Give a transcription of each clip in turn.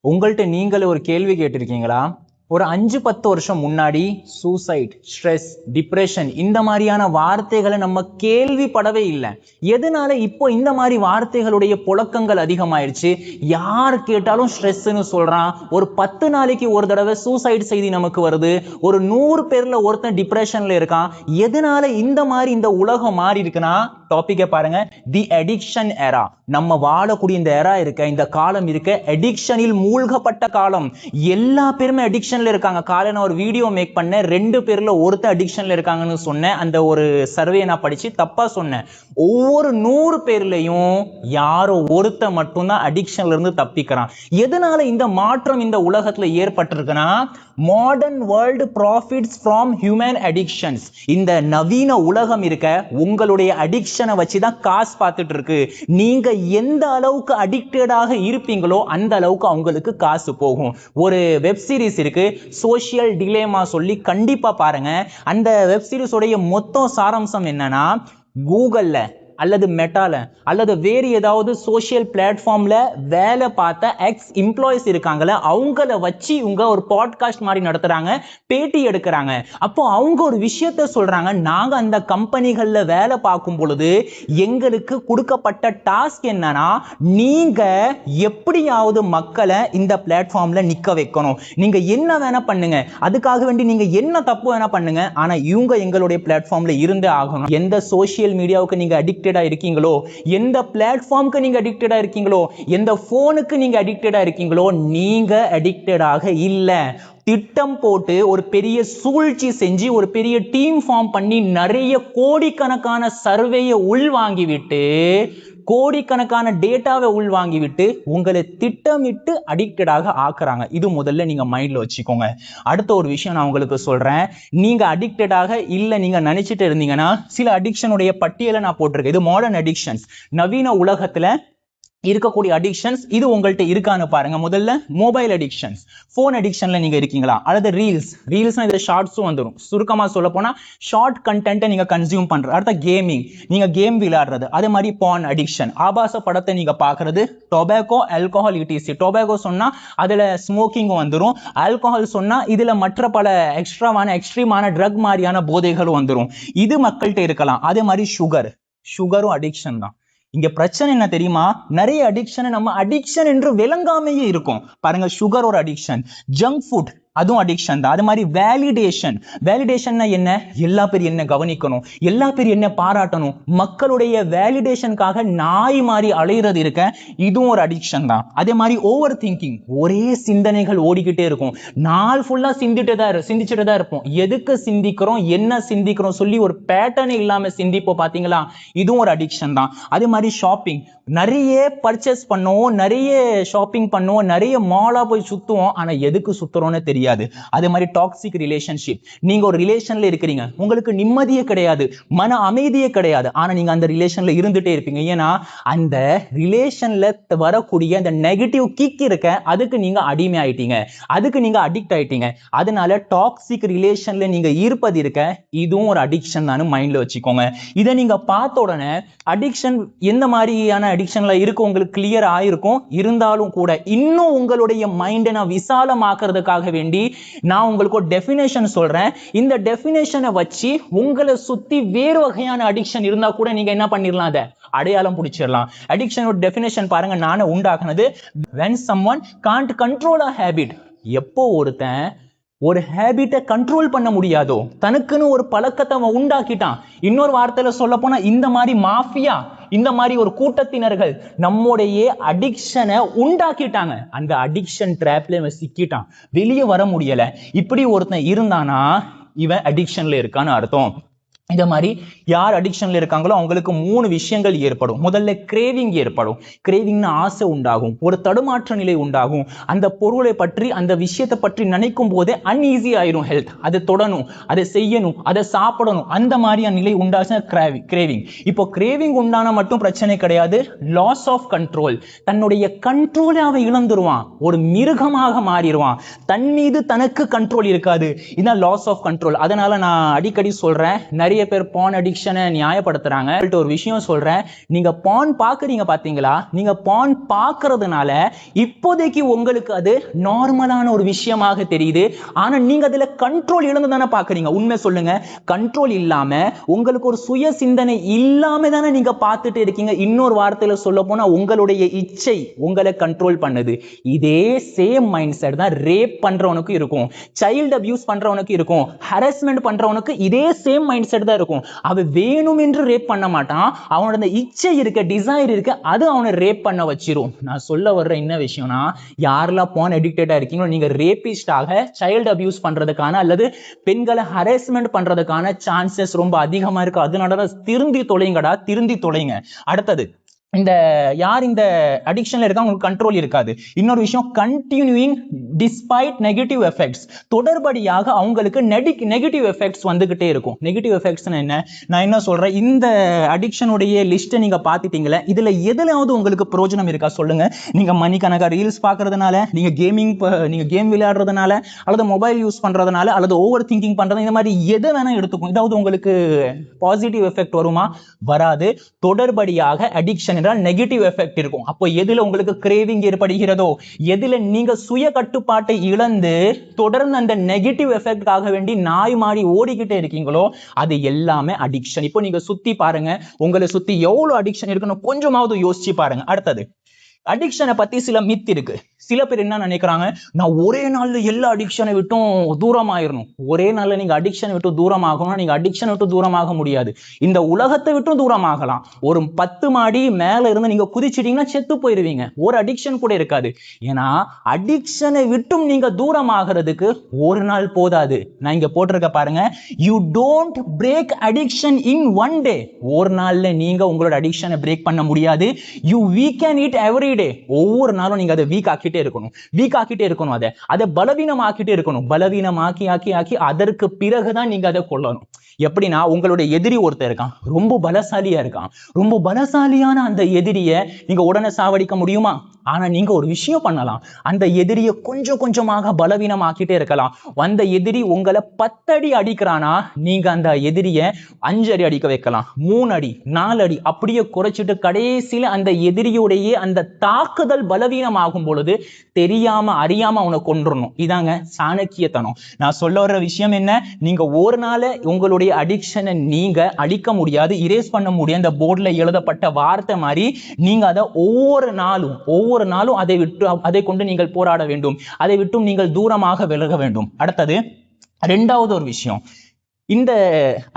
உங்கள்கிட்ட நீங்களே ஒரு கேள்வி கேட்டிருக்கீங்களா? ஒரு 5-10 வருஷம் முன்னாடி சூசைட், ஸ்ட்ரெஸ், டிப்ரெஷன் இந்த மாதிரியான வார்த்தைகளை நம்ம கேள்விப்படவே இல்லை. எதனால இப்போ இந்த மாதிரி வார்த்தைகளுடைய புழக்கங்கள் அதிகமாயிருச்சு? யார் கேட்டாலும் ஸ்ட்ரெஸ்ன்னு சொல்றான். ஒரு 10 நாளைக்கு ஒரு தடவை சூசைட் செய்தி நமக்கு வருது. ஒரு 100 பேர்ல ஒருத்தன் டிப்ரெஷன்ல இருக்கான். எதனால இந்த மாதிரி இந்த உலகம் மாறி இருக்குன்னா, டாபிக்கை பாருங்க. தி அடிக்ஷன் எரா. நம்ம வாழக்கூடிய இந்த எரா இருக்க, இந்த காலம் இருக்க, அடிக்ஷனில் மூழ்கப்பட்ட காலம். எல்லா பேருமே அடிக்ஷன்ல இருக்காங்க. காலை நான் ஒரு வீடியோ மேக் பண்ணேன். 2 பேர்ல ஒருத்தர் அடிக்ஷன்ல இருக்காங்கன்னு சொன்னேன். அந்த ஒரு சர்வே நான் படிச்சு தப்பா சொன்னேன். ஒவ்வொரு 100 பேர்லயும் யாரோ ஒருத்தர் மட்டும்தான் அடிக்ஷன்ல இருந்து தப்பிக்கிறான். எதனால இந்த மாற்றம் இந்த உலகத்துல ஏற்பட்டிருக்குன்னா, modern world profits from human addictions. இந்த நவீன உலகம் இருக்க உங்களுடைய அடிக்ஷனை வச்சுதான் காசு பார்த்துட்டு இருக்கு. நீங்க எந்த அளவுக்கு அடிக்டடாக இருப்பீங்களோ அந்த அளவுக்கு அவங்களுக்கு காசு போகும். ஒரு வெப் சீரிஸ் இருக்கு, சோஷியல் டிலேமா சொல்லி, கண்டிப்பா பாருங்க. அந்த வெப் சீரிஸ் உடைய மொத்தம் சாராம்சம் என்னன்னா, கூகுள்ல அல்லது மெட்டால அல்லது வேறு ஏதாவது சோஷியல் பிளாட்ஃபார்ம்ல வேலை பார்த்த எக்ஸ் எம்ப்ளாயிஸ் இருக்காங்களே, அவங்கள வச்சு இவங்க ஒரு பாட்காஸ்ட் மாதிரி நடத்துறாங்க, பேட்டி எடுக்கிறாங்க. அப்போ அவங்க ஒரு விஷயத்த சொல்றாங்க, நாங்க அந்த கம்பெனிகள்ல வேலை பார்க்கும் பொழுது எங்களுக்கு கொடுக்கப்பட்ட டாஸ்க் என்னன்னா, நீங்க எப்படியாவது மக்களை இந்த பிளாட்ஃபார்ம்ல நிக்க வைக்கணும். நீங்க என்ன வேணா பண்ணுங்க, அதுக்காக வேண்டி நீங்க என்ன தப்பு வேணா பண்ணுங்க, ஆனா இவங்க எங்களுடைய பிளாட்ஃபார்ம்ல இருந்தே ஆகணும். எந்த சோஷியல் மீடியாவுக்கு நீங்க அடிக்டடா இருக்கீங்களோ, எந்த பிளாட்ஃபார்முக்கு நீங்க அடிக்டடா இருக்கீங்களோ, எந்த போனுக்கு நீங்க அடிக்டடா இருக்கீங்களோ, நீங்க அடிக்டடாக இல்ல. திட்டம் போட்டு ஒரு பெரிய சூழ்ச்சி செஞ்சு ஒரு பெரிய டீம் ஃபார்ம் பண்ணி நிறைய கோடிக்கணக்கான சர்வேயை உள்வாங்கிவிட்டு, கோடிக்கணக்கான டேட்டாவை உள்வாங்கிவிட்டு உங்களை திட்டமிட்டு அடிக்டடாக ஆக்குறாங்க. இது முதல்ல நீங்க மைண்ட்ல வச்சுக்கோங்க. அடுத்த ஒரு விஷயம் நான் உங்களுக்கு சொல்றேன். நீங்க அடிக்டடாக இல்ல நீங்க நினைச்சிட்டு இருந்தீங்கன்னா, சில அடிக்ஷனுடைய பட்டியலை நான் போட்டிருக்கேன். இது மாடர்ன் அடிக்ஷன்ஸ், நவீன உலகத்துல இருக்கக்கூடிய அடிக்ஷன்ஸ். இது உங்கள்கிட்ட இருக்கான்னு பாருங்க. முதல்ல மொபைல் அடிக்ஷன்ஸ். போன் அடிக்ஷன்ல நீங்க இருக்கீங்களா? அல்லது ரீல்ஸ்னா இதுல ஷார்ட்ஸும் வந்துடும். சுருக்கமா சொல்ல போனா ஷார்ட் கண்டென்ட்டை நீங்க கன்சியூம் பண்றது. அடுத்த கேமிங், நீங்க கேம் விளையாடுறது. அதே மாதிரி பான் அடிக்ஷன், ஆபாச படத்தை நீங்க பாக்குறது. டொபாக்கோ, ஆல்கஹால், இடிசி. டொபாக்கோ சொன்னா அதுல ஸ்மோக்கிங் வந்துடும். ஆல்கஹால் சொன்னா இதுல மற்ற பல எக்ஸ்ட்ரீமான ட்ரக் மாதிரியான போதைகளும் வந்துடும். இது மக்கள்கிட்ட இருக்கலாம். அதே மாதிரி சுகரும் அடிக்ஷன் தான். இங்க பிரச்சனை என்ன தெரியுமா? நிறைய அடிக்ஷன் நம்ம அடிக்ஷன் என்று விளங்காமையே இருக்கும். பாருங்க, சுகர் ஒரு அடிக்ஷன். ஜங்க் ஃபுட் அதுவும் அடிக்ஷன் தான். அது மாதிரி வேலிடேஷன் என்ன? எல்லா பேர் என்ன கவனிக்கணும், எல்லா பேர் என்ன பாராட்டணும், மக்களுடைய வேலிடேஷனுக்காக நாய் மாதிரி அலையிறது இருக்க, இதுவும் ஒரு அடிக்ஷன் தான். அதே மாதிரி ஓவர் திங்கிங், ஒரே சிந்தனைகள் ஓடிக்கிட்டே இருக்கும். நாள் ஃபுல்லா சிந்திச்சுட்டு தான் இருப்போம். எதுக்கு சிந்திக்கிறோம், என்ன சிந்திக்கிறோம் சொல்லி ஒரு பேட்டர்ன் இல்லாம சிந்திப்போம். பாத்தீங்களா? இதுவும் ஒரு அடிக்ஷன் தான். அதே மாதிரி ஷாப்பிங், நிறைய பர்ச்சேஸ் பண்ணுவோம், நிறைய ஷாப்பிங் பண்ணுவோம், நிறைய மாலா போய் சுத்துவோம், ஆனா எதுக்கு சுத்துறோம்னு தெரியாது. அதே மாதிரி டாக்ஸிக் ரிலேஷன்ஷிப். நீங்க ஒரு ரிலேஷன்ல இருக்கிறீங்க, உங்களுக்கு நிம்மதியே கிடையாது, மன அமைதியே கிடையாது, ஆனா நீங்க அந்த ரிலேஷன்ல இருந்துட்டே இருப்பீங்க. ஏன்னா அந்த ரிலேஷன்ல வரக்கூடிய அந்த நெகட்டிவ் கிக் இருக்க, அதுக்கு நீங்க அடிமை ஆயிட்டீங்க, அதுக்கு நீங்க அடிக்ட் ஆயிட்டீங்க. அதனால டாக்ஸிக் ரிலேஷன்ல நீங்க இருப்பது இருக்க, இதுவும் ஒரு அடிக்ஷன் தான். மைண்ட்ல வச்சுக்கோங்க. இதை நீங்க பார்த்த உடனே அடிக்ஷன் எந்த மாதிரியான அடிக்ஷன்ல இருக்கு உங்களுக்கு கிளியர் ஆயிருக்கும். இருந்தாலும் கூட இன்னும் உங்களுடைய மைண்டை நான் விசாலமாக்குறதுக்காக வேண்டி நான் உங்களுக்கு ஒரு டெஃபினேஷன் சொல்றேன். இந்த டெஃபினேஷனை வச்சு உங்களை சுத்தி வேறு வகையான அடிக்ஷன் இருந்தா கூட நீங்க என்ன பண்ணிடலாம், அதை அடையாளம் பிடிச்சிடலாம். அடிக்ஷனோட டெஃபினேஷன் பாருங்க, நானே உண்டாக்குனது. when someone can't control a habit. எப்போ ஒருத்தன் ஒரு ஹேபிட்டை கண்ட்ரோல் பண்ண முடியாதோ, தனக்குன்னு ஒரு பழக்கத்தை அவன் உண்டாக்கிட்டான். இன்னொரு வார்த்தையில சொல்ல போனா, இந்த மாதிரி மாஃபியா, இந்த மாதிரி ஒரு கூட்டத்தினர்கள் நம்முடைய அடிக்ஷனை உண்டாக்கிட்டாங்க. அந்த அடிக்ஷன் ட்ராப்ல இவன் சிக்கிட்டான், வெளியே வர முடியல. இப்படி ஒருத்தன் இருந்தானா இவன் அடிக்ஷன்ல இருக்கான்னு அர்த்தம். இந்த மாதிரி யார் அடிக்ஷன்ல இருக்காங்களோ அவங்களுக்கு 3 விஷயங்கள் ஏற்படும். முதல்ல கிரேவிங் ஏற்படும். கிரேவிங்னா ஆசை உண்டாகும், ஒரு தடுமாற்ற நிலை உண்டாகும். அந்த பொருளை பற்றி, அந்த விஷயத்தை பற்றி நினைக்கும் போதே அன்ஈஸி ஆயிரும் ஹெல்த். அதை தொடணும், அதை செய்யணும், அதை சாப்பிடணும், அந்த மாதிரியான நிலை உண்டாச்சுன்னா கிரேவிங். இப்போ கிரேவிங் உண்டான மட்டும் பிரச்சனை கிடையாது, லாஸ் ஆஃப் கண்ட்ரோல். தன்னுடைய கண்ட்ரோலை அவன் இழந்துருவான், ஒரு மிருகமாக மாறிடுவான், தன் மீது தனக்கு கண்ட்ரோல் இருக்காது. இதான் லாஸ் ஆஃப் கண்ட்ரோல். அதனால நான் அடிக்கடி சொல்றேன், நிறைய நிறைய பேர் பான் அடிக்ஷனை நியாயப்படுத்துறாங்க. ஒரு விஷயம் சொல்றேன், நீங்க பான் பாக்குறீங்க பாத்தீங்களா, நீங்க பான் பாக்குறதுனால இப்போதைக்கு உங்களுக்கு அது நார்மலான ஒரு விஷயமாக தெரியுது. ஆனா நீங்க அதுல கண்ட்ரோல் இழந்து தானே பாக்குறீங்க. உண்மை சொல்லுங்க, கண்ட்ரோல் இல்லாம உங்களுக்கு ஒரு சுய சிந்தனை இல்லாம தானே நீங்க பார்த்துட்டு இருக்கீங்க. இன்னொரு வார்த்தையில சொல்ல போனா உங்களுடைய இச்சை உங்களை கண்ட்ரோல் பண்ணுது. இதே சேம் மைண்ட் செட் தான் ரேப் பண்றவனுக்கு இருக்கும், சைல்ட் அபியூஸ் பண்றவனுக்கு இருக்கும், ஹராஸ்மெண்ட் பண்றவனுக்கு இதே சேம் மைண்ட் செட் தான் இருக்கும். அவன் வேணும் என்று ரேப் பண்ண மாட்டான், அவனோட இச்சை இருக்க, டிசைர் இருக்க, அது அவனை ரேப் பண்ண வச்சிரும். நான் சொல்ல வர்ற என்ன விஷயம்னா, யாரெல்லாம் பான் அடிக்டடா இருக்கீங்களோ நீங்க ரேபிஸ்டாக, சைல்ட் அபியூஸ் பண்றதுக்கான அல்லது பெண்களை ஹராஸ்மெண்ட் பண்றதுக்கான சான்சஸ் ரொம்ப அதிகமா இருக்கு. அதனால திருந்தி தொலைங்கடா, திருந்தி தொலைங்க. அடுத்தது, இந்த யார் இந்த அடிக்ஷன்ல இருக்காங்க உங்களுக்கு கண்ட்ரோல் இருக்காது. இன்னொரு விஷயம், கண்டினியூயிங் டிஸ்பைட் நெகட்டிவ் எஃபெக்ட்ஸ், தொடர்படியாக அவங்களுக்கு நெகட்டிவ் எஃபெக்ட்ஸ் வந்துகிட்டே இருக்கும். நெகட்டிவ் எஃபெக்ட்ஸ் என்ன, நான் என்ன சொல்றேன், இந்த அடிக்ஷனுடைய லிஸ்ட்டை நீங்க பாத்துட்டீங்களே, இதுல எதுலாவது உங்களுக்கு பிரயோஜனம் இருக்கா சொல்லுங்க. நீங்க மணிக்கணக்கா ரீல்ஸ் பாக்குறதுனால, நீங்க கேம் விளையாடுறதுனால, அல்லது மொபைல் யூஸ் பண்றதுனால, அல்லது ஓவர் திங்கிங் பண்றது, இந்த மாதிரி எது வேணா எடுத்துக்கும், இதாவது உங்களுக்கு பாசிட்டிவ் எஃபெக்ட் வருமா? வராது. தொடர்படியாக அடிக்ஷன் என்றால் நெகட்டிவ் எஃபெக்ட் இருக்கும். அப்போ எதுல உங்களுக்கு கிரேவிங் ஏற்படுகிறதோ, எதுல நீங்க சுய கட்டுப்பாட்டை இழந்து தொடர்ந்து அந்த நெகட்டிவ் எஃபெக்ட்காக வேண்டி நாய் மாறி ஓடிக்கிட்டே இருக்கீங்களோ, அது எல்லாமே அடிக்ஷன். இப்போ நீங்க சுத்தி பாருங்க, உங்களை சுத்தி எவ்வளவு அடிக்ஷன் இருக்குன்னு கொஞ்சமாவது யோசிச்சு பாருங்க. அடுத்தது, அடிக்ஷனை பத்தி சில மித் இருக்கு. சில பேர் என்ன நினைக்கிறாங்க, நான் ஒரே நாள்ல எல்லா அடிக்ஷனை விட்டும் தூரமாயிரணும். ஒரே நாள்ல நீங்க அடிக்ஷனை விட்டு தூரமாகணும், நீங்க அடிக்ஷனை விட்டு தூரமாக முடியாது. இந்த உலகத்தை விட்டும் தூரமாகலாம். ஒரு 10 மாடி மேல இருந்து நீங்க குதிச்சிட்டீங்கன்னா செத்து போயிருவீங்க. ஒரு அடிக்ஷன் கூட இருக்காது. ஏன்னா அடிக்ஷனை விட்டும் நீங்க தூரமாகிறதுக்கு ஒரு நாள் போதாது. நான் இங்க போட்டிருக்க பாருங்க, you don't break addiction in one day. ஒரு நாள்ல நீங்க உங்களோட அடிக்ஷனை பிரேக் பண்ண முடியாது. You weaken it every day. ஒவ்வொரு நாளும் நீங்க அதை வீக் ஆக்கிட்டே இருக்கணும், அதை பலவீனமாக்கிட்டே இருக்கணும். பலவீனமாக்கி ஆக்கி ஆக்கி அதற்கு பிறகுதான் நீங்க அதை கொள்ளணும். எப்படின்னா, உங்களுடைய எதிரி ஒருத்தர் இருக்கான், ரொம்ப பலசாலியா இருக்கான். ரொம்ப பலசாலியான அந்த எதிரியை நீங்க உடனே சாவடிக்க முடியுமா? ஆனா நீங்க ஒரு விஷயம் பண்ணலாம், அந்த எதிரியை கொஞ்சம் கொஞ்சமாக பலவீனமாக்கிட்டே இருக்கலாம். அந்த எதிரி உங்களை 10 அடி அடிக்கிறானா, நீங்க அந்த எதிரியை 5 அடி அடிக்க வைக்கலாம், 3 அடி 4 அடி அப்படியே குறைச்சிட்டு கடைசியில அந்த எதிரியுடைய அந்த தாக்குதல் பலவீனமாகும் பொழுது தெரியாம அறியாம அவனை கொன்றணும். இதாங்க சாணக்கியத்தனம். நான் சொல்ல வர்ற விஷயம் என்ன, நீங்க ஒரு நாள் உங்களுடைய அடிக்ஷனை நீங்க அழிக்க முடியாது, இரேஸ் பண்ண முடியாது. இந்த போர்ட்ல எழுதப்பட்ட வார்த்தை மாதிரி நீங்க அதை ஒவ்வொரு நாளும் அதை கொண்டு நீங்கள் போராட வேண்டும். அதை விட்டும் நீங்கள் தூரமாக விலக வேண்டும். அடுத்தது, இரண்டாவது ஒரு விஷயம், இந்த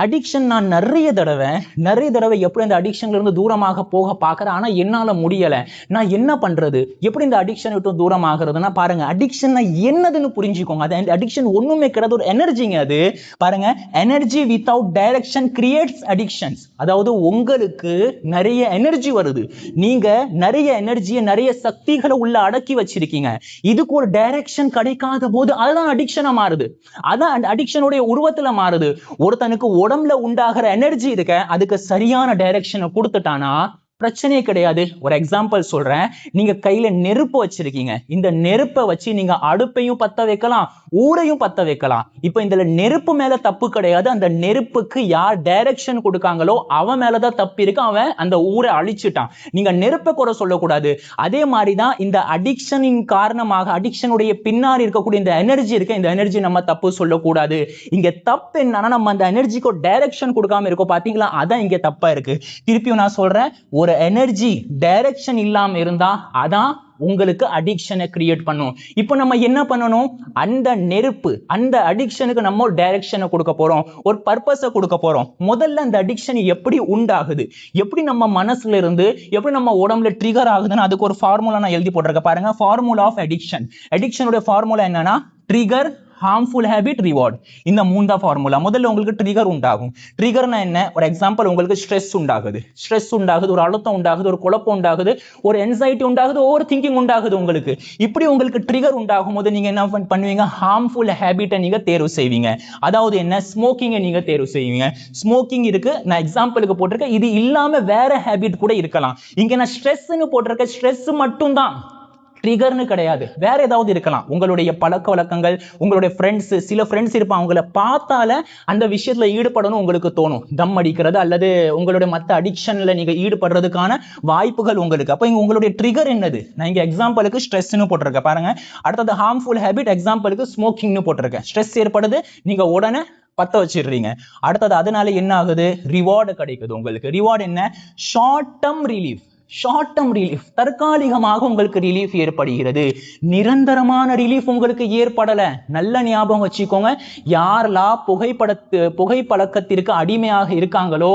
அடிக்ஷன் நான் நிறைய தடவை எப்படி இந்த அடிக்ஷன்ல இருந்து தூரமாக போக பார்க்கிறேன், ஆனா என்னால முடியல. நான் என்ன பண்றது, எப்படி இந்த அடிக்ஷன் விட்டு தூரமாகிறதுனா பாருங்க, அடிக்ஷன் என்னதுன்னு புரிஞ்சுக்கோங்க. அது அடிக்ஷன் ஒண்ணுமே கிடையாது, ஒரு எனர்ஜிங்க. அது பாருங்க, energy without direction creates addictions. அதாவது உங்களுக்கு நிறைய எனர்ஜி வருது, நீங்க நிறைய எனர்ஜியை, நிறைய சக்திகளை உள்ள அடக்கி வச்சிருக்கீங்க. இதுக்கு ஒரு டைரக்ஷன் கிடைக்காத போது அதுதான் அடிக்ஷனா மாறுது, அதான் அடிக்ஷனுடைய உருவத்துல மாறுது. ஒருத்தனுக்கு உடம்புல உண்டாகிற எனர்ஜி இருக்க, அதுக்கு சரியான டைரக்ஷனை கொடுத்துட்டானா பிரச்சனையே கிடையாது. ஒரு எக்ஸாம்பிள் சொல்றேன், நீங்க கையில நெருப்பு வச்சிருக்கீங்க, இந்த நெருப்பை வச்சு நீங்க அடுப்பையும் பத்த வைக்கலாம், ஊரையும் பத்த வைக்கலாம். இப்ப இந்த நெருப்பு மேல தப்பு கிடையாது, அந்த நெருப்புக்கு யார் டைரக்ஷன் கொடுக்காங்களோ அவன் மேலதான் தப்பு இருக்கு, அவன் அந்த ஊரை அழிச்சிட்டான். நீங்க நெருப்பை கூட சொல்லக்கூடாது. அதே மாதிரிதான் இந்த அடிக்ஷனின் காரணமாக, அடிக்ஷனுடைய பின்னாடி இருக்கக்கூடிய இந்த எனர்ஜி இருக்கு, இந்த எனர்ஜி நம்ம தப்பு சொல்லக்கூடாது. இங்க தப்பு என்னன்னா, நம்ம அந்த எனர்ஜிக்கு டைரக்ஷன் கொடுக்காம இருக்கோம் பாத்தீங்களா, அதான் இங்க தப்பா இருக்கு. திருப்பியும் நான் சொல்றேன், ஒரு எனர்ஜி டைரக்ஷன் இல்லாம இருந்தா அதான் உங்களுக்கு அடிக்ஷனை கிரியேட் பண்ணும். இப்போ நம்ம என்ன பண்ணணும், அந்த நெருப்பு, அந்த அடிக்ஷனுக்கு நம்ம ஒரு டைரக்ஷனை கொடுக்க போறோம், ஒரு பர்பஸை கொடுக்க போறோம். முதல்ல அந்த அடிக்ஷன் எப்படி உண்டாகுது, எப்படி நம்ம மனசுல இருந்து எப்படி நம்ம உடம்புல ட்ரிகர் ஆகுதுன்னு அதுக்கு ஒரு ஃபார்முலா நான் எழுதி போட்டிருக்கேன் பாருங்க. Formula of addiction. அடிக்ஷனுடைய ஃபார்முலா என்னன்னா, ட்ரிகர், harmful habit, reward. இந்த 3 ஃபார்முலா. முதல்ல உங்களுக்கு ட்ரிகர் உண்டாகும். ட்ரிகர்னா என்ன, ஒரு எக்ஸாம்பிள், உங்களுக்கு ஸ்ட்ரெஸ் உண்டாகுது, ஒரு அழுத்தம் உண்டாகுது, ஒரு குழப்பம் உண்டாகுது, ஒரு என்சைட்டி உண்டாகுது, ஓவர் திங்கிங் உண்டாகுது. உங்களுக்கு இப்படி உங்களுக்கு ட்ரிகர் உண்டாகும் போது நீங்க என்ன பண்ணுவீங்க, ஹார்ம்ஃபுல் ஹேபிட்டை நீங்க தேர்வு செய்வீங்க. அதாவது என்ன, ஸ்மோக்கிங்கை நீங்க தேர்வு செய்வீங்க. ஸ்மோக்கிங் இருக்கு, நான் எக்ஸாம்பிளுக்கு போட்டிருக்கேன். இது இல்லாம வேற ஹேபிட் கூட இருக்கலாம். இங்க நான் ஸ்ட்ரெஸ்ன்னு போட்டிருக்கேன், ஸ்ட்ரெஸ் மட்டும் தான். ட்ரிகர்னு கிடையாது, வேற ஏதாவது இருக்கலாம். உங்களுடைய பழக்க வழக்கங்கள், உங்களுடைய ஃப்ரெண்ட்ஸ், சில ஃப்ரெண்ட்ஸ் இருப்பாங்க, அவங்கள பார்த்தால அந்த விஷயத்துல ஈடுபடணும் உங்களுக்கு தோணும், தம் அடிக்கிறது அல்லது உங்களுடைய மற்ற அடிக்ஷன்ல நீங்க ஈடுபடுறதுக்கான வாய்ப்புகள் உங்களுக்கு. அப்ப இங்க உங்களுடைய ட்ரிகர் என்னது? நான் இங்க எக்ஸாம்பிளுக்கு ஸ்ட்ரெஸ்னு போட்டிருக்கேன் பாருங்க. அடுத்தது ஹார்ம்ஃபுல் ஹேபிட், எக்ஸாம்பிளுக்கு ஸ்மோக்கிங்னு போட்டிருக்கேன். ஸ்ட்ரெஸ் ஏற்படுது, நீங்க உடனே பத்த வச்சிடுறீங்க. அடுத்தது அதனால என்ன ஆகுது? ரிவார்டு கிடைக்குது உங்களுக்கு. ரிவார்டு என்ன? Short term relief. Short term relief, தற்காலிகமாக உங்களுக்கு ரிலீஃப் ஏற்படுகிறது. நிரந்தரமான ரிலீஃப் உங்களுக்கு ஏற்படல. நல்ல ஞாபகம் வச்சுக்கோங்க. யாரெல்லாம் புகைப்பழக்கத்திற்கு அடிமையாக இருக்காங்களோ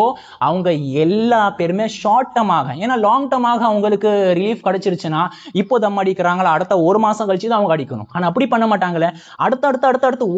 அவங்க எல்லா பேருமே ஷார்ட் டர்மாக, ஏன்னா லாங் டர்மாக அவங்களுக்கு ரிலீஃப் கிடைச்சிருச்சுன்னா இப்போ தம் அடிக்கிறாங்களா, அடுத்த ஒரு மாசம் கழிச்சு தான் அவங்க அடிக்கணும். ஆனா அப்படி பண்ண மாட்டாங்களே. அடுத்து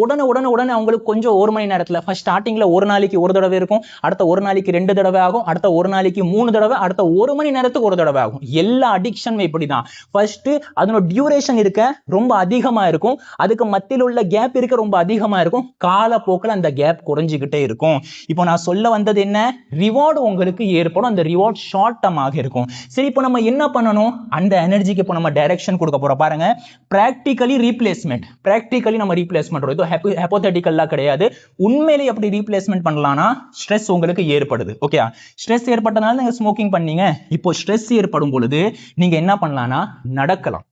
உடனே அவங்களுக்கு கொஞ்சம் ஒரு மணி நேரத்துல, ஃபர்ஸ்ட் ஸ்டார்டிங்ல ஒரு நாளைக்கு ஒரு தடவை இருக்கும், அடுத்த ஒரு நாளைக்கு 2 தடவை ஆகும், அடுத்த ஒரு நாளைக்கு 3 தடவை, அடுத்த ஒரு மணி நேரத்துக்கு ஒரு தடவை ஆகும். எல்லா அடிக்ஷனுமே இப்படிதான். ஃபர்ஸ்ட் அதனோட டியூரேஷன் இருக்க ரொம்ப அதிகமா இருக்கும், அதுக்கு மத்தியில் உள்ள கேப் இருக்க ரொம்ப அதிகமா இருக்கும், காலப்போக்கில் அந்த கேப் குறைஞ்சிக்கிட்டே இருக்கும். இப்போ நான் சொல்ல வந்தது என்ன? ரிவார்டு உங்களுக்கு ஏற்படும், அந்த ரிவார்ட் ஷார்ட் டர்மாக இருக்கும். சரி, இப்போ நம்ம என்ன பண்ணணும்? அந்த எனர்ஜிக்கு இப்போ நம்ம டைரக்ஷன் கொடுக்க போறோம் பாருங்க. Practically replacement. பிராக்டிகலி நம்ம ரீப்ளேஸ் பண்றோம், இது ஹைப்போதெட்டிக்கல்லாம் கிடையாது. உண்மையிலேயே எப்படி ரீப்ளேஸ்மெண்ட் பண்ணலாம்னா, ஸ்ட்ரெஸ் உங்களுக்கு ஏற்படுது, ஓகே, ஸ்ட்ரெஸ் ஏற்பட்டனால நீங்க ஸ்மோக்கிங் பண்ணீங்க. இப்போ ஸ்ட்ரெஸ் ஏற்படும் பொழுது நீங்க என்ன பண்ணலாம்னா நடக்கலாம்.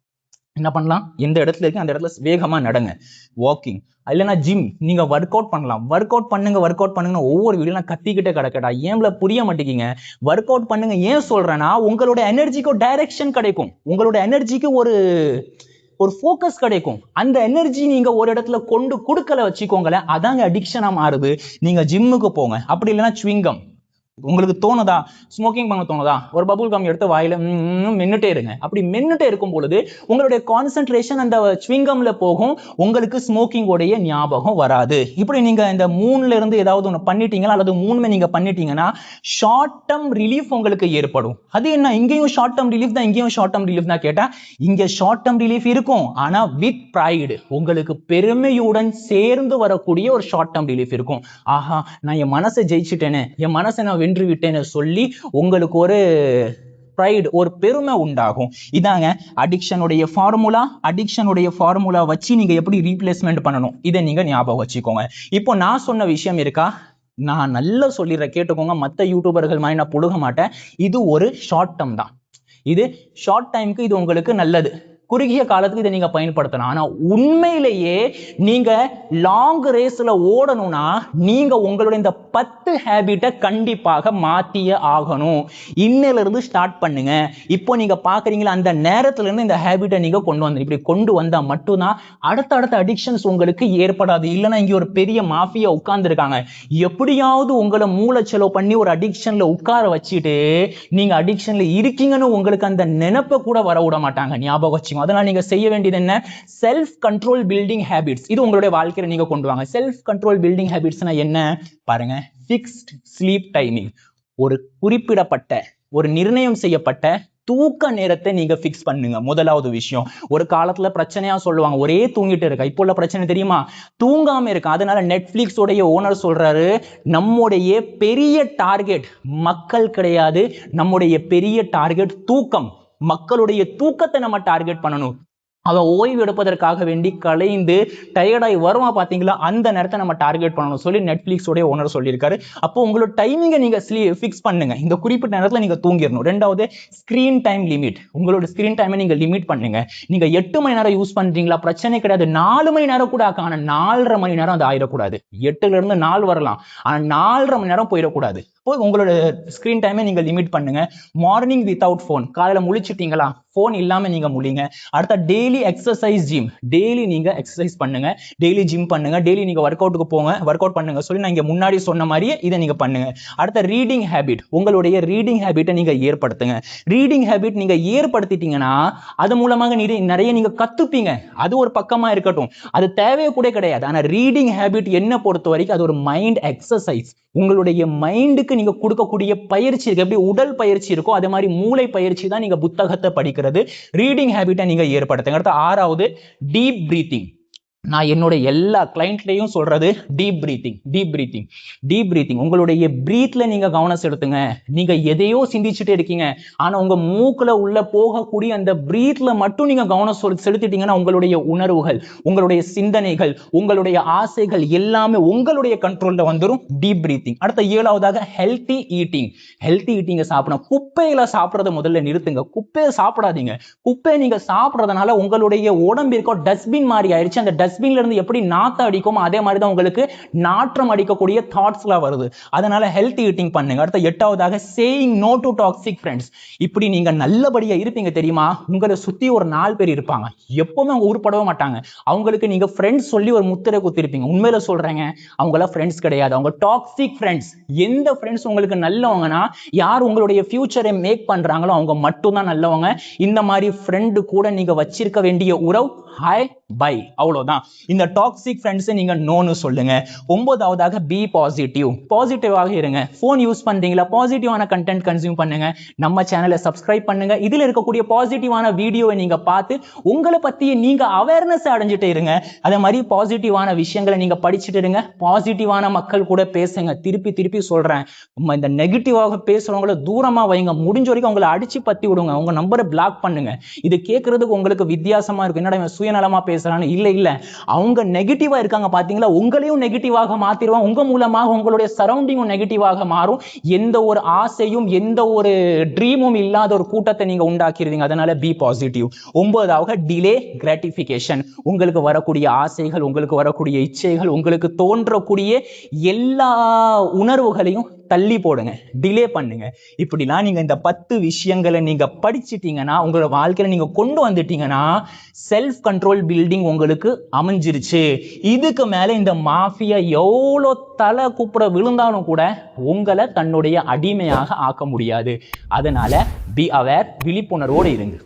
என்ன பண்ணலாம்? எந்த இடத்துல இருக்கு அந்த இடத்துல வேகமா நடங்க, வாக்கிங். இல்லைன்னா ஜிம், நீங்க ஒர்க் அவுட் பண்ணலாம். ஒர்க் அவுட் பண்ணுங்க. ஒவ்வொரு வீடியோ நான் கத்திக்கிட்டே கிடக்கடா, ஏன்ல புரிய மாட்டேங்கிங்க. ஒர்க் அவுட் பண்ணுங்க. ஏன் சொல்றேன்னா, உங்களோட எனர்ஜிக்கு டைரக்ஷன் கிடைக்கும், உங்களோட எனர்ஜிக்கு ஒரு ஃபோக்கஸ் கிடைக்கும். அந்த எனர்ஜி நீங்க ஒரு இடத்துல கொண்டு கொடுக்கல வச்சுக்கோங்களேன், அதாங்க அடிக்ஷனா மாறுது. நீங்க ஜிம்முக்கு போங்க, அப்படி இல்லைன்னா ச்விங்கம். உங்களுக்கு தோணுதா ஸ்மோக்கிங் பண்ண தோணுதா, ஒரு பபுள் கம் எடுத்து வாயில மென்னுட்டே இருங்க. அப்படி மென்னுட்டே இருக்கும் பொழுது உங்களுடைய கான்சென்ட்ரேஷன் அந்த ச்விங்கம்ல போகும், உங்களுக்கு ஸ்மோக்கிங் உடைய ஞாபகம் வராது. இப்படி நீங்க இந்த 3ல இருந்து ஏதாவது ஒன்று பண்ணிட்டீங்களா, அல்லது 3மே நீங்க பண்ணிட்டீங்கன்னா ஷார்ட் டர்ம் ரிலீஃப் உங்களுக்கு ஏற்படும். அது என்ன, இங்கேயும் ஷார்ட் டர்ம் ரிலீஃப் தான், இங்கேயும் ஷார்ட் டர்ம் ரிலீஃப் தான் கேட்டா, இங்க ஷார்ட் டர்ம் ரிலீஃப் இருக்கும், ஆனா வித் ப்ரைடு, உங்களுக்கு பெருமையுடன் சேர்ந்து வரக்கூடிய ஒரு ஷார்ட் டர்ம் ரிலீஃப் இருக்கும். ஆஹா, நான் என் மனசை ஜெயிச்சுட்டேனே, என் மனசை நான் வென்று விட்டேன்னு சொல்லி உங்களுக்கு ஒரு ப்ரைட், ஒரு பெருமை உண்டாகும். இதாங்க அடிக்ஷனுடைய ஃபார்முலா. அடிக்ஷனுடைய ஃபார்முலா வச்சு நீங்க எப்படி ரீப்ளேஸ்மெண்ட் பண்ணணும், இதை நீங்க ஞாபகம் வச்சுக்கோங்க. இப்போ நான் சொன்ன விஷயம் இருக்கா, நான் நல்லா சொல்லிடுறேன், கேட்டுக்கோங்க. மற்ற யூடியூபர்கள் மாதிரி நான் புழுக மாட்டேன். இது ஒரு ஷார்ட் டர்ம் தான், இது ஷார்ட் டைமுக்கு இது உங்களுக்கு நல்லது, குறுகிய காலத்துக்கு இதை நீங்க பயன்படுத்தலாம். ஆனா உண்மையிலேயே நீங்க லாங் ரேஸ்ல ஓடணும்னா நீங்க உங்களுடைய இந்த 10 ஹேபிட்டை கண்டிப்பாக மாத்தியே ஆகணும். இன்னையில இருந்து ஸ்டார்ட் பண்ணுங்க. இப்போ நீங்க பாக்குறீங்களா, அந்த நேரத்துல இருந்து இந்த ஹேபிட்டை நீங்க கொண்டு வந்து, இப்படி கொண்டு வந்தா மட்டும்தான் அடுத்த அடிக்ஷன்ஸ் உங்களுக்கு ஏற்படாது. இல்லைன்னா இங்க ஒரு பெரிய மாஃபியா உட்கார்ந்து இருக்காங்க, எப்படியாவது உங்களை மூளை செலவு பண்ணி ஒரு அடிக்ஷன்ல உட்கார வச்சுட்டு நீங்க அடிக்ஷன்ல இருக்கீங்கன்னு உங்களுக்கு அந்த நினைப்பை கூட வர விட மாட்டாங்க. ஞாபகம் வச்சு. அதனால நீங்க செய்ய வேண்டியது என்ன? Self control building habits. இது உங்களுடைய வாழ்க்கையில நீங்க கொண்டு வாங்க. செல்ஃப் கண்ட்ரோல் பில்டிங் ஹேபிட்ஸ்னா என்ன பாருங்க. ஃபிக்ஸ்ட் ஸ்லீப் டைமிங், ஒரு குறிப்பிடப்பட்ட, ஒரு நிர்ணயம் செய்யப்பட்ட தூக்க நேரத்தை நீங்க ஃபிக்ஸ் பண்ணுங்க. முதலாவது விஷயம். ஒரு காலத்துல பிரச்சனையா சொல்லுவாங்க, ஒரே தூங்கிட்டு இருக்கா. இப்போ உள்ள பிரச்சனை தெரியுமா, தூங்காம இருக்கா. அதனால நெட்ஃபிளிக்ஸ் உடைய ஓனர் சொல்றாரு, நம்முடைய பெரிய டார்கெட் மக்கள் கிடையாது, நம்முடைய பெரிய டார்கெட் தூக்கம். மக்களுடைய தூக்கத்தை நம்ம டார்கெட் பண்ணணும். அவன் ஓய்வு எடுப்பதற்காக வேண்டி கலைந்து டயர்டாகி வருமா பாத்தீங்களா, அந்த நேரத்தை நம்ம டார்கெட் பண்ணணும் சொல்லி நெட்ஃபிளிக்ஸோட ஓனர் சொல்லியிருக்காரு. அப்போ உங்களோட டைமிங்கை நீங்க ஃபிக்ஸ் பண்ணுங்க. இந்த குறிப்பிட்ட நேரத்தில் நீங்க தூங்கிடணும். ரெண்டாவது, ஸ்கிரீன் டைம் லிமிட். உங்களோட ஸ்கிரீன் டைமை நீங்க லிமிட் பண்ணுங்க. நீங்க 8 மணி நேரம் யூஸ் பண்றீங்களா, பிரச்சனை கிடையாது, 4 மணி நேரம் கூட ஆகும். ஆனா 4.5 மணி நேரம் அது ஆயிடக்கூடாது. 8ல இருந்து 4 வரலாம், ஆனா 4.5 மணி நேரம் போயிடக்கூடாது. உங்களோட ஸ்கிரீன் டைமை நீங்க லிமிட் பண்ணுங்க. மார்னிங் வித்தவுட் போன், காலையில முழிச்சிட்டீங்களா, போன் இல்லாம நீங்க முழிங்க. அடுத்த டெய்லி எக்ஸசைஸ், ஜிம். டெய்லி நீங்க எக்ஸசைஸ் பண்ணுங்க, டெய்லி ஜிம் பண்ணுங்க, டெய்லி நீங்க ஒர்க் அவுட்டுக்கு போங்க, ஒர்க் அவுட் பண்ணுங்க சொல்லி நான் இங்க முன்னாடி சொன்ன மாதிரியே இதை நீங்க பண்ணுங்க. அடுத்த ரீடிங் ஹேபிட். உங்களுடைய ரீடிங் ஹேபிட்டை நீங்க ஏற்படுத்துங்க. ரீடிங் ஹேபிட் நீங்க ஏற்படுத்திட்டீங்கன்னா அது மூலமாக நிறைய நீங்க கத்துப்பீங்க. அது ஒரு பக்கமா இருக்கட்டும், அது தேவையே கூட கிடையாது. ஆனா ரீடிங் ஹேபிட் என்ன பொறுத்த வரைக்கும் அது ஒரு மைண்ட் எக்ஸசைஸ். உங்களுடைய மைண்டுக்கு நீங்க கொடுக்கக்கூடிய பயிற்சி இருக்கு. எப்படி உடல் பயிற்சி இருக்கோ அதே மாதிரி மூளை பயிற்சி தான் நீங்க புத்தகத்தை படிக்கிறது. ரீடிங் ஹேபிட்டை நீங்க ஏற்படுத்துங்க. அடுத்து 6வது, டீப் பிரீத்திங். நான் என்னோட எல்லா கிளைண்ட்லையும் சொல்றது டீப் பிரீத்திங். உங்களுடைய பிரீத்ல நீங்க கவனம் செலுத்துங்க. நீங்க எதையோ சிந்திச்சுட்டே இருக்கீங்க, ஆனா உங்க மூக்குல உள்ள போகக்கூடிய அந்த பிரீத்ல மட்டும் நீங்க கவனம் செலுத்திட்டீங்கன்னா உங்களுடைய உணர்வுகள், உங்களுடைய சிந்தனைகள், உங்களுடைய ஆசைகள் எல்லாமே உங்களுடைய கண்ட்ரோல்ல வந்துடும். Deep breathing. அடுத்த 7வதாக ஹெல்த்தி ஈட்டிங்க சாப்பிடணும். குப்பையில சாப்பிடறத முதல்ல நிறுத்துங்க. குப்பையை சாப்பிடாதீங்க. குப்பையை நீங்க சாப்பிடறதுனால உங்களுடைய உடம்பிற்கோ டஸ்ட்பின் மாதிரி ஆயிடுச்சு. அந்த டஸ்ட்பின்ல இருந்து எப்படி நாத்தம் அடிக்குமோ அதே மாதிரி தான் உங்களுக்கு நாற்றம் அடிக்கக்கூடிய தாட்ஸ்லாம் வருது. அதனால ஹெல்த் ஈட்டிங் பண்ணுங்க. அடுத்த 8வதாக saying no to toxic friends. இப்படி நீங்க நல்லபடியா இருப்பீங்க தெரியுமா, உங்களை சுத்தி ஒரு 4 பேர் இருப்பாங்க, எப்பவுமே அவங்க உருப்படவே மாட்டாங்க. அவங்களுக்கு நீங்க ஃப்ரெண்ட்ஸ் சொல்லி ஒரு முத்திரை குத்திருப்பீங்க. உண்மையில சொல்றேங்க, அவங்கள ஃப்ரெண்ட்ஸ் கிடையாது, அவங்க டாக்ஸிக் ஃப்ரெண்ட்ஸ். எந்த ஃப்ரெண்ட்ஸ் உங்களுக்கு நல்லவங்கன்னா, யார் உங்களுடைய ஃபியூச்சரை மேக் பண்றாங்களோ அவங்க மட்டும் தான் நல்லவங்க. இந்த மாதிரி ஃப்ரெண்டு கூட நீங்க வச்சிருக்க வேண்டிய உறவு ஹாய் பை, அவ்வளவுதான். இந்த டாக்ஸிக் ஃப்ரெண்ட்ஸை நீங்க நோன்னு சொல்லுங்க. 9வதாக பி பாசிட்டிவாக இருங்க. போன் யூஸ் பண்றீங்களா, பாசிட்டிவான கண்டென்ட் கன்சியூம் பண்ணுங்க. நம்ம சேனலை சப்ஸ்கிரைப் பண்ணுங்க. இதுல இருக்கக்கூடிய பாசிட்டிவான வீடியோவை நீங்க பார்த்து உங்களை பத்தி நீங்க அவேர்னஸ் அடைஞ்சிட்டு இருங்க. அதே மாதிரி பாசிட்டிவான விஷயங்களை நீங்க படிச்சுட்டு இருங்க. பாசிட்டிவான மக்கள் கூட பேசுங்க. திருப்பி சொல்றேன், இந்த நெகட்டிவாக பேசுறவங்கள தூரமா வைங்க. முடிஞ்ச வரைக்கும் உங்களை அடிச்சு பத்தி விடுங்க. உங்க நம்பரை பிளாக் பண்ணுங்க. இது கேட்கறதுக்கு உங்களுக்கு வித்தியாசமா இருக்கும், என்னடா சுயநலமா பேசுறான்னு. இல்ல, அவங்க நெகட்டிவா இருக்காங்க பாத்தீங்களா, உங்களையும் நெகட்டிவாக மாத்திடுவாங்க. உங்க மூலமாக உங்களுடைய சரௌண்டிங்கும் நெகட்டிவாக மாறும். எந்த ஒரு ஆசையும் எந்த ஒரு ட்ரீமும் இல்லாத ஒரு கூட்டத்தை நீங்க உண்டாக்கிடுவீங்க. அதனால பி பாசிட்டிவ். 9வதாக டிலே கிராட்டிஃபிகேஷன். உங்களுக்கு வரக்கூடிய ஆசைகள், உங்களுக்கு வரக்கூடிய இச்சைகள், உங்களுக்கு தோன்றக்கூடிய எல்லா உணர்வுகளையும் தள்ளி போடுங்க, டிலே பண்ணுங்க. இப்படிலாம் நீங்க இந்த 10 விஷயங்களை நீங்க படிச்சிட்டீங்கன்னா, உங்களோட வாழ்க்கையில நீங்க கொண்டு வந்துட்டீங்கன்னா செல்ஃப் கண்ட்ரோல் பில்டிங் உங்களுக்கு அமைஞ்சிருச்சு. இதுக்கு மேல இந்த மாஃபியா எவ்வளோ தலை கூப்பிட விழுந்தாலும் கூட உங்களை தன்னுடைய அடிமையாக ஆக்க முடியாது. அதனால பி அவேர், விழிப்புணர்வோடு இருங்க.